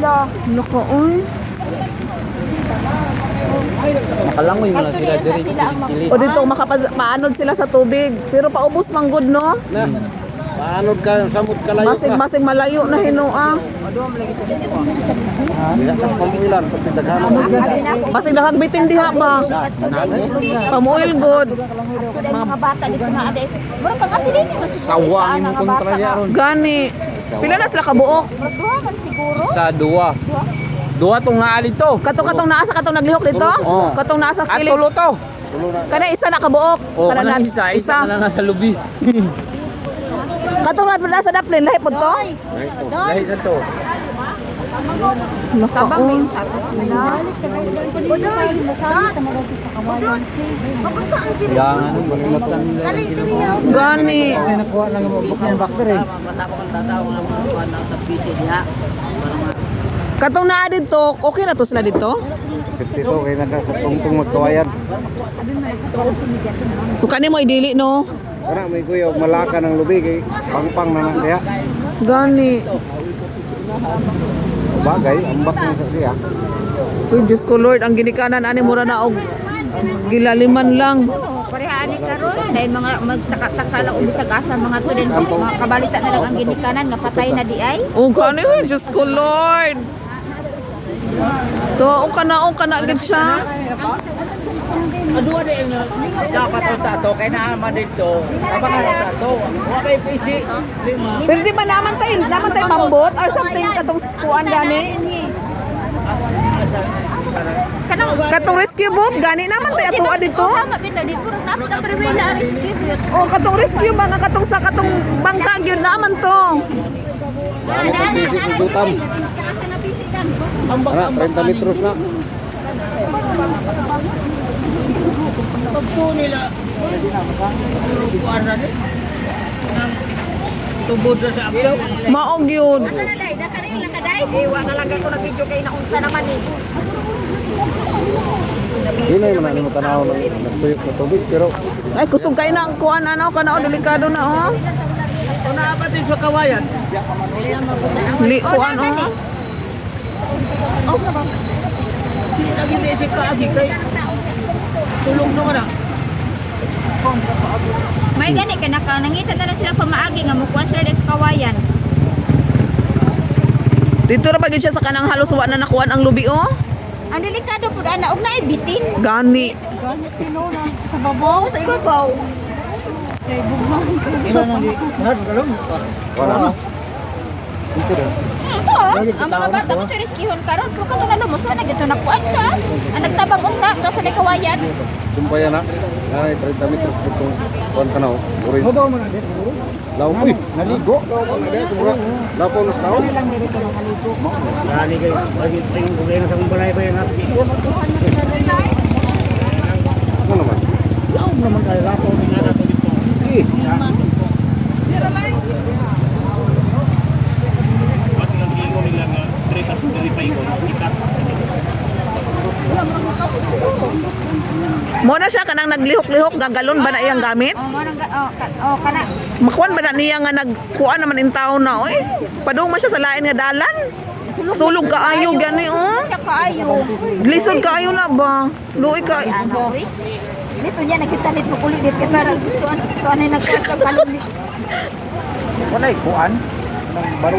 sila. Nakaon. Makalangoy mo lang sila diri. O dito maanod sila sa tubig. Pero paubos manggod no. Paanod ka, samot kalayo ka. Masing malayo na hinuang. Diha ka sa pamuilan, pag pinaghanan mo dyan. Masing nakagbitin diha ba? Pamuil good. Mga bata dito na ade. Mura ka kasi din. Sawangin mo kontra niya ron. Gani. Pila na sila kabuok? Duha man siguro. Sa duwa. Duwa tong naa dito. Katong naa sa katong naglihok dito? Oo. Katong naa sa At kilid. tulo to. Kana isa na kabuok. O Kana kanang isa na nasa lubi. Katong na sa daplin lahi pud to. Dahil sa to. Nakaon. Yang ano masulatan nila. Gani. Nakuha lang mo bukang bakter eh. Katong naa dito, okay na to sila dito? Sipti to, kaya nagka sa tungtong magkawayan. Kung kani mo idili no. Karena may kuya, malaka ng lubi kay pangpang na nang kaya. Gani. Bagay, ambak na sa siya. Uy, Diyos ko Lord, ang ginikanan ani mura na og gilaliman lang. Parehaan ni karon dahil mga magtaka-taka lang ubisag asa mga tudin mga kabalita na lang ang ginikanan nga patay na di ay. Oh, gani, Diyos ko Lord. To, o kana gid siya. Dapat ta to kay naa man dito. Abangan ta to. Wa kay PC. Pero di ba naman tayo mambot or something katong kuan gani? Katong rescue boat gani naman tayo atuwa dito. Tama bitaw di puro na priway na rescue. Oh, katong rescue ba nga katong sa katong bangka gyud naman to. Dami ng basic ng dutam. Ano, 30 metros na. Pagpo nila. Kuan na ni. Tubod sa abso. Maog yun. Day, dakarin lang ka day. Wa na lang ko nag-video kay naunsa naman eh. Hinay mo na mo tanaw ng nagtuyok na tubig pero Ay, kusog kayo na ang kuan ano, kana delikado na oh. Una ba din sa kawayan? Kuan oh. Lagi ni si kaagi kay tulong naman ah. May gani ka nangita na lang sila pamaagi nga mukuan sila sa kawayan. Dito ra bagid siya sa kanang halos wa na nakuan ang lubi oh. Ang delikado pud ana og naay bitin. Gani. Gani tino na sa babaw, sa ibabaw. Kay bugnaw. Ina nang di. Had galon. wala. Ang mga bata mo rescueon karon pero kato na mo sana gito nakuan ka. Ang nagtabang unta to sa kawayan. Sumpayan na. Ay 30 metros kung kuan ka na oh. Uri. Hobaw man din. Law uy, naligo. Law ko na dito siguro. Lapo nos tao. Dali kay lagi tingin ko na sa balay ba yan api. Ano naman? Laom naman kay lapo ni nga nato dito. Eh, Mo na siya kanang naglihok-lihok gagalon ba na iyang gamit? Kana. Makuan ba na niya nga nagkuan naman in taon na oy. Padung man siya sa lain nga dalan. Sulog kaayo gani oh. Siya kaayo. Lisod kaayo na ba? Luoy ka. Dito niya nakita nito kulit dito kita tuan ay nagkakapalit. wala kuan. Nang baro